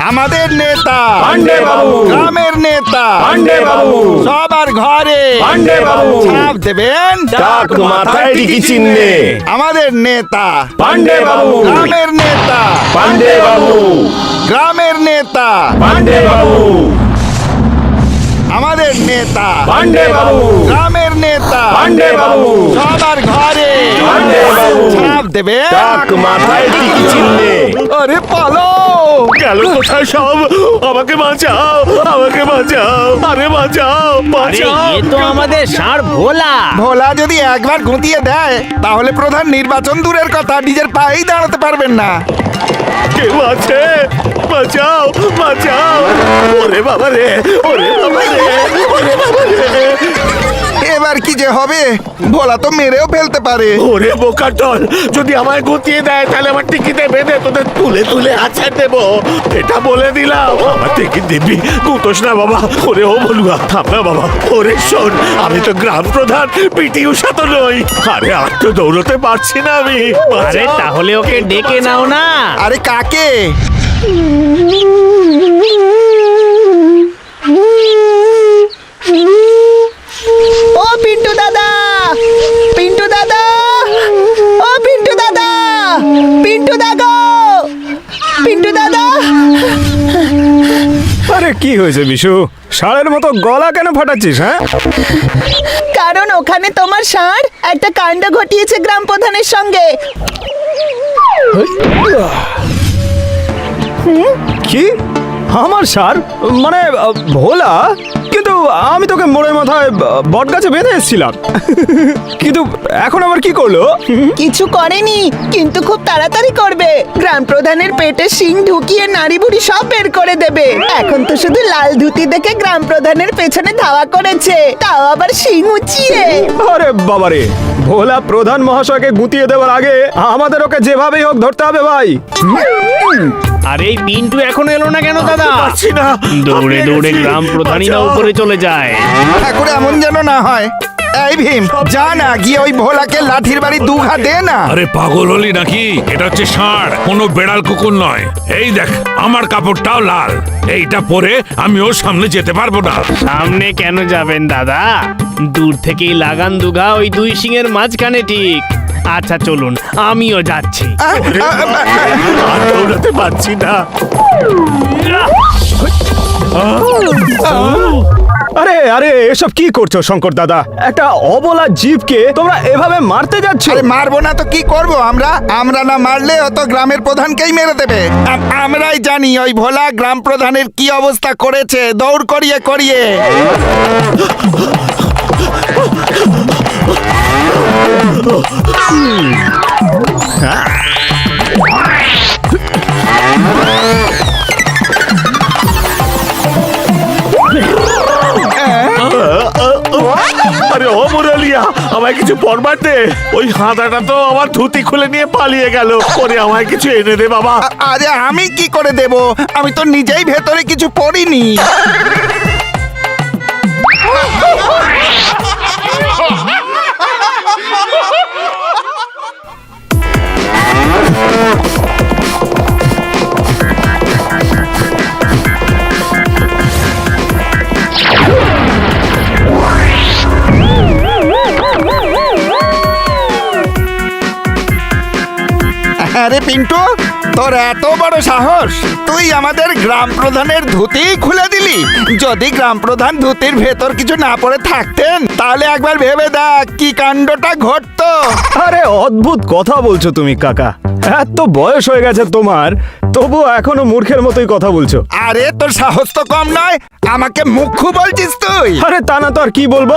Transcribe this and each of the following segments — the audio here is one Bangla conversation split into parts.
আমাদের নেতা পান্ডে বাবু, গ্রামের নেতা পান্ডে বাবু, সবার ঘরে পান্ডে বাবু, ছাপ দেবেন টাক মাথায় টিকি চিহ্নে আমাদের নেতা পান্ডে বাবু, গ্রামের নেতা পান্ডে বাবু, গ্রামের নেতা পান্ডে বাবু, আমাদের নেতা পান্ডে বাবু, গ্রামের নেতা পান্ডে বাবু, সবার ঘরে পান্ডে বাবু, ছাপ দেবেন টাক মাথায় টিকি চিহ্নে। আরে পালো গেল কোথায় সব? আমাকে বাঁচাও, আমাকে বাঁচাও, আরে বাঁচাও, আরে বাঁচাও। এ তো আমাদের ষাঁড় ভোলা। ভোলা যদি একবার গুঁতিয়ে দেয় তাহলে প্রধান নির্বাচন দূরের কথা নিজের পায়েই দাঁড়াতে পারবেন না। কেউ আছে? বাঁচাও, বাঁচাও। ওরে বাবা রে, ওরে বাবা রে, ওরে বাবা রে। এবার কি যে হবে, ভোলা তো মেরেও ফেলতে পারে। ওরে বোকা টল, যদি আমায় গুতিয়ে দেয় তাহলে আমার টিকিটে বেঁধে তোদের তুলে তুলে আছাড় দেবো, এটা বলে দিলাম। আমার টিকিট দিবি, গুতোস না বাবা। ওরে ও বলুয়া, থাম না বাবা। ওরে শোন, আমি তো গ্রাম প্রধান, পিটি উষা তো নই। আরে আর তো দৌড়তে পারছি না আমি। আরে তাহলে ওকে ডেকে নাও না। আরে কাকে? ও পিন্টু দাদা, পিন্টু দাদা, ও পিন্টু দাদা, পিন্টু দাদা, পিন্টু দাদা। আরে কি হয়েছে বিশু, ষাঁড়ের মতো গলা কেন ফাটাচ্ছিস? হ্যাঁ, কারণ ওখানে তোমার ষাঁড় একটা কাণ্ড ঘটিয়েছে গ্রাম প্রধানের সঙ্গে। কি? আমার ষাঁড় মানে ভোলা? কিন্তু আমি তোকে মোড়ের মাথায় বট গাছে বেঁধে এসেছিলাম। কিন্তু এখন আবার কি করলো? কিছু করেনি, কিন্তু খুব তাড়াতাড়ি করবে। গ্রাম প্রধানের পেটে শিং ঢুকিয়ে নাড়ি বুড়ি সব বের করে দেবে। এখন তো শুধু লাল ধুতি দেখে গ্রাম প্রধানের পেছনে ধাওয়া করেছে, তাও আবার শিং উঁচিয়ে। আরে বাবারে, ভোলা প্রধান মহাশয়কে গুঁতিয়ে দেওয়ার আগে আমাদের ওকে যেভাবেই হোক ধরতে হবে ভাই। আরে এই পিন্টু এখনো এলো না কেন দাদা? পারছি না। দৌড়ে দৌড়ে গ্রাম প্রধানই না উপরে চলে যায়। ঠাকুর এমন যেন না হয়। এই ভীম, যা না গিয়ে ওই ভোলাকে লাঠির বাড়ি দুঘা দে না। আরে পাগল হলি নাকি? এটা হচ্ছে ষাঁড়, কোনো বেড়াল কুকুর নয়। এই দেখ, আমার কাপড়টাও লাল, এইটা পরে আমি ওর সামনে যেতে পারবো না। সামনে কেন যাবেন দাদা? দূর থেকেই লাগান দুঘা ওই দুই সিংয়ের মাঝখানে ঠিক। আচ্ছা চলুন, আমিও যাচ্ছি। আর দৌড়াতে পারছি না। আরে আরে, এসব কি করছো শঙ্কর দাদা? একটা অবলা জীবকে তোমরা এভাবে মারতে যাচ্ছ? আরে মারবো না তো কি করব আমরা? আমরা না মারলে অত গ্রামের প্রধানকেই মেরে দেবে। আমরাই জানি ওই ভোলা গ্রাম প্রধানের কি অবস্থা করেছে দৌড় করিয়ে করিয়ে। আরে ও মুরলিয়া, আমায় কিছু পরবার দে। ওই হাঁদাটা তো আমার ধুতি খুলে নিয়ে পালিয়ে গেল। ওরে আমায় কিছু এনে দে বাবা। আরে আমি কি করে দেব? আমি তো নিজেই ভেতরে কিছু পড়িনি। আরে পিন্টু, তোর এত বড় সাহস, তুই আমাদের গ্রাম প্রধানের ধুতি খুলে দিলি। যদি গ্রাম প্রধান ধুতির ভেতর কিছু না পড়ে থাকতেন তাহলে একবার ভেবে দেখ কি কাণ্ডটা ঘটতো। আরে অদ্ভুত কথা বলছো তুমি কাকা, এত বয়স হয়ে গেছে তোমার, তবু এখনো মূর্খের মতোই কথা বলছো। আরে তোর সাহস তো কম নয়, আমাকে মুখ্যু বলছিস তুই? আরে তা না তো আর কি বলবো।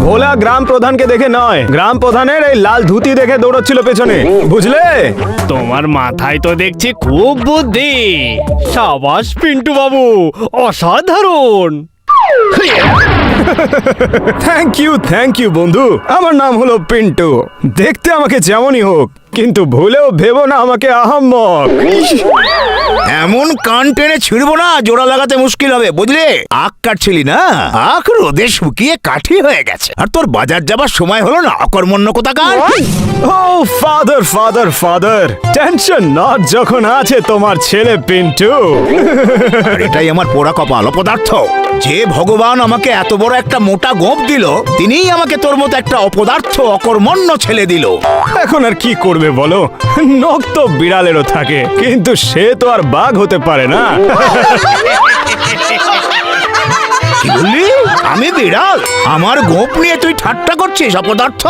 ভোলা গ্রাম প্রধানকে দেখে নয়, গ্রাম প্রধানের এই লাল ধুতি দেখে দৌড়চ্ছিল পেছনে, বুঝলে? তোমার মাথায় তো দেখছি খুব বুদ্ধি। সাবাস পিন্টু বাবু, অসাধারণ। থ্যাংক ইউ বন্ধু। আমার নাম হলো পিন্টু। দেখতে আমাকে যেমনই হোক, কিন্তু ভুলেও ভেবো না আমাকে আহাম্মক। এমন কান টেনে ছিড়বো না, জোড়া লাগাতে মুশকিল হবে, বুঝলে? আখ কাটছিলি না, আখ রোদে শুকিয়ে কাঠি হয়ে গেছে, আর তোর বাজার যাবার সময় হলো না, অকর্মণ্য কোথাকার। Oh father father father, tension not যখন আছে তোমার ছেলে পিন্টু। আর এটাই আমার পোড়া কপাল, অপদার্থ। যে ভগবান আমাকে এত বড় একটা মোটা গোপ দিল, তিনিই আমাকে তোর মতো একটা অপদার্থ অকর্মণ্য ছেলে দিল। এখন আর কি করবে বলো, নখ তো বিড়ালেরও থাকে, কিন্তু সে তো আর বাঘ হতে পারে না। কি বললি? আমি বিড়াল? আমার গোপ নিয়ে তুই ঠাট্টা করছিস, অপদার্থ?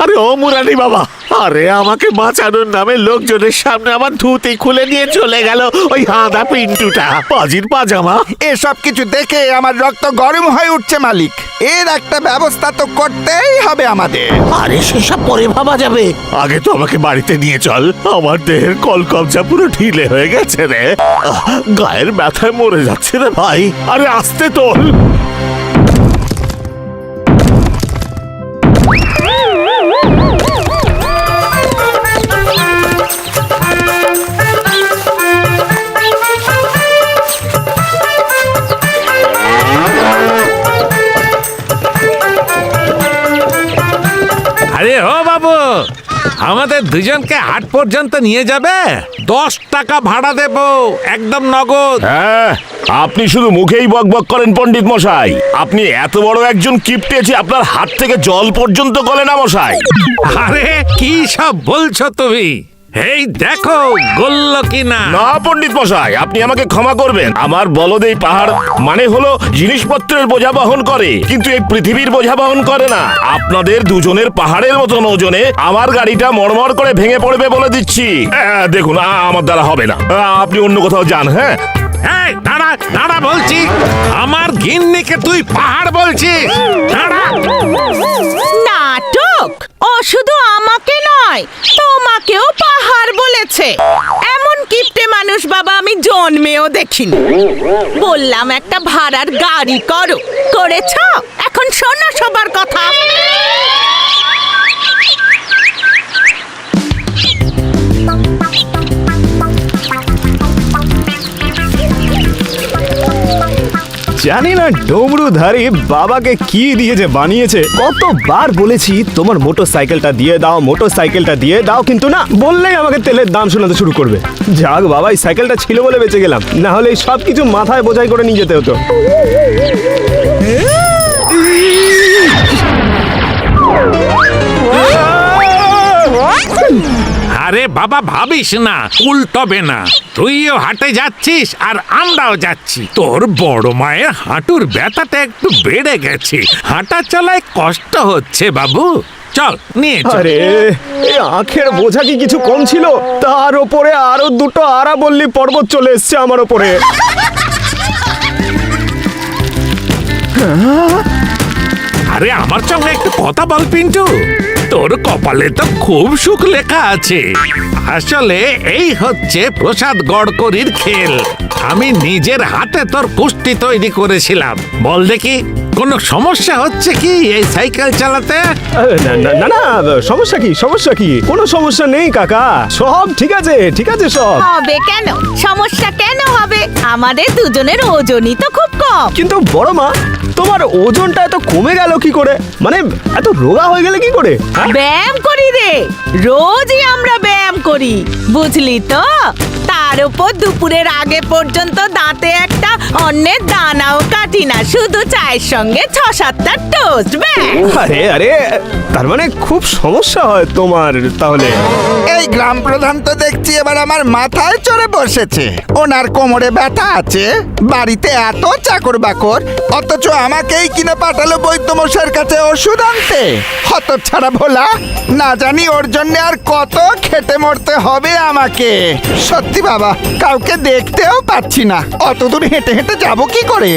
আরে ও মুরারি বাবা, আরে আমাকে বাঁচানোর নামে লোকজনের সামনে আমার ধুতি খুলে নিয়ে চলে গেল ওই হাঁদা পিন্টুটা, পাজির পাজামা। এসব কিছু দেখে আমার রক্ত গরম হয়ে উঠছে মালিক। এর একটা ব্যবস্থা তো করতেই হবে আমাদের। আরে সেসব পরে ভাবা যাবে, আগে তো আমাকে বাড়িতে নিয়ে চল। আমার দেহের কলকবজা পুরো ঢিলে হয়ে গেছে রে, গায়ের ব্যথায় মরে যাচ্ছে রে ভাই। আরে আস্তে তোল। আরে ও বাবু, আমাদের দুজনকে হাট পর্যন্ত নিয়ে যাবে? 10 টাকা ভাড়া দেব, একদম নগদ। হ্যাঁ, আপনি শুধু মুখেই বকবক করেন পণ্ডিত মশাই। আপনি এত বড় একজন কিপ্টে যে আপনার হাত থেকে জল পর্যন্ত গলে না মশাই। আরে কি সব বলছো তুমি? এই দেখো গলল কিনা। না পণ্ডিত মশাই, আপনি আমাকে ক্ষমা করবেন। আমার বলদ এই পাহাড় মানে হলো জিনিসপত্রের বোঝা বহন করে, কিন্তু এই পৃথিবীর বোঝা বহন করে না। আপনাদের দুজনের পাহাড়ের মতন ওজনে আমার গাড়িটা মড়মড় করে ভেঙে পড়বে বলে দিচ্ছি। দেখুন, আমার দ্বারা হবে না, আপনি অন্য কোথাও যান। হ্যাঁ, এই দাঁড়া দাঁড়া বলছি, আমার গিন্নিকে তুই পাহাড় বলছিস? দাঁড়া। নাটক! ও শুধু আমাকে নয়, তোমাকেও পাহাড় বলেছে। এমন কিপ্টে মানুষ বাবা আমি জন্মেও দেখিনি। বললাম একটা ভাড়ার গাড়ি করো, করেছ? এখন শোনো সবার কথা। জানি না ডমরুধারী বাবাকে কি দিয়ে যে বানিয়েছে। কতবার বলেছি তোমার মোটর সাইকেলটা দিয়ে দাও, মোটর সাইকেলটা দিয়ে দাও, কিন্তু না, বললেই আমাকে তেলের দাম শোনাতে শুরু করবে। যাক বাবা, এই সাইকেলটা ছিল বলে বেঁচে গেলাম, না হলে সব কিছু মাথায় বোঝাই করে নিয়ে যেতে হতো। আরে বাবা ভাবিস না, উল্টবে না। তুইও হাটে যাচ্ছিস আর আমরাও যাচ্ছি। তোর বড় মায়ের হাঁটুর ব্যথাটা একটু বেড়ে গেছে, হাঁটা চলায় কষ্ট হচ্ছে বাবু। চল নিয়ে চল। আরে এই আখের বোঝা কি কিছু কম ছিল? তার ওপরে আরো দুটো আরাবল্লী পর্বত চলে এসছে আমার ওপরে। আরে আমার সঙ্গে একটু কথা বল পিন্টু। তোর কপালে তো খুব সুখ লেখা আছে। আসলে এই হচ্ছে প্রসাদ গড়করির খেল। আমি নিজের হাতে তোর কুস্তি তৈরি করেছিলাম। বল দেখি, কোনো সমস্যা হচ্ছে কি এই সাইকেল চালাতে? না না না না, সমস্যা কি? সমস্যা কি? কোনো সমস্যা নেই কাকা, সব ঠিক আছে, ঠিক আছে সব। হবে কেন? সমস্যা কেন হবে? আমাদের দুজনের ওজনই তো খুব কম। কিন্তু বড় মা, তোমার ওজনটা এত কমে গেল কি করে? মানে এত রোগা হয়ে গেলে কি করে? ব্যায়াম করি রে, রোজই আমরা ব্যায়াম করি, বুঝলি তো? তার উপর দুপুরের আগে পর্যন্ত দাঁতে একটা অন্যের দানাও কাটি না, শুধু চায়ের সঙ্গে 6-7টা টোস্ট। আরে আরে, তার মানে খুব সমস্যা হয় তোমার তাহলে? এই গ্রাম প্রধান তো দেখছি এবার আমার মাথায় চড়ে বসেছে। ওনার কোমরে ব্যথা আছে, বাড়িতে এত চাকর বাকর, অথচ আমাকেই কিনে পাঠালো বৈদ্যমশাইয়ের কাছে ওষুধ আনতে। হতচ্ছাড়া ভোলা, না জানি ওর জন্য আর কত খেটে মরতে হবে আমাকে। সত্যি বাবা, কাউকে দেখতেও পাচ্ছি না, অত দূর হেঁটে হেঁটে যাবো কি করে?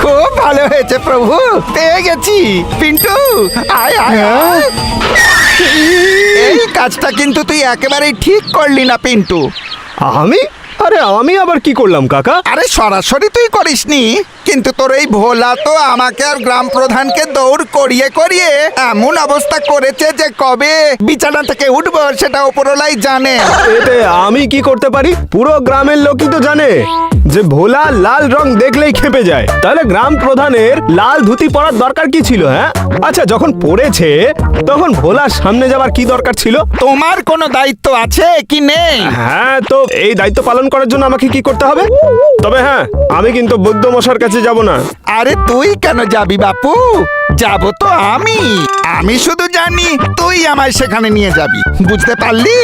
খুব ভালো হয়েছে প্রভু, পেয়ে গেছি। পিন্টু আয় আয় আয়। এই কাজটা কিন্তু তুই একেবারেই ঠিক করলি না পিন্টু। আমি? আরে আমি আবার কি করলাম কাকা? আরে সরাসরি তুই করিসনি, কিন্তু তোর এই ভোলা তো আমাকে আর গ্রাম প্রধানকে দৌড় করিয়ে করিয়ে এমন অবস্থা করেছে যে কবে বিছানা থেকে উঠবো সেটা ওপরলাই জানে। এতে আমি কি করতে পারি? পুরো গ্রামের লোকই তো জানে যে ভোলা লাল রং দেখলেই খেপে যায়। তাহলে গ্রাম প্রধানের লাল ধুতি পরার দরকার কি ছিল? হ্যাঁ, আচ্ছা, যখন পড়েছে তখন ভোলার সামনে যাবার কি দরকার ছিল? তোমার কোনো দায়িত্ব আছে কি নেই? হ্যাঁ, তো এই দায়িত্ব পালন করার জন্য আমাকে কি করতে হবে? তবে হ্যাঁ, আমি কিন্তু বৌদ্ধ মশার কাছে যাব না। আরে তুই কেন যাবি বাপু? যাবো তো আমি। আমি শুধু জানি তুই আমায় সেখানে নিয়ে যাবি, বুঝতে পারলি?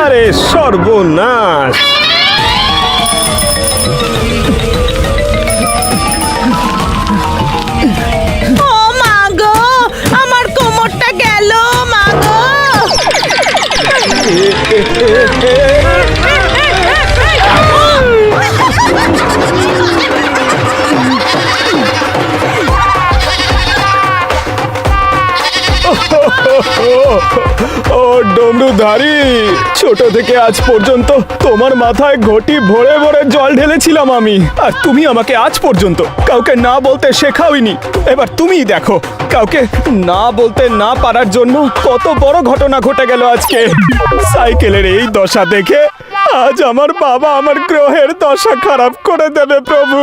আরে সর্বনাশ! ও মা গো, আমার কোমরটা গেল মা গো। ও ডমরুধারী, ছোট থেকে আজ পর্যন্ত তোমার মাথায় ঘটি ভরে ভরে জল ঢেলেছিলাম আমি, আর তুমি আমাকে আজ পর্যন্ত কাউকে না বলতে শেখাওনি। এবার তুমিই দেখো, কাউকে না বলতে না পারার জন্য কত বড় ঘটনা ঘটে গেল আজকে। সাইকেলের এই দশা দেখে আজ আমার বাবা আমার গ্রহের দশা খারাপ করে দেবে প্রভু।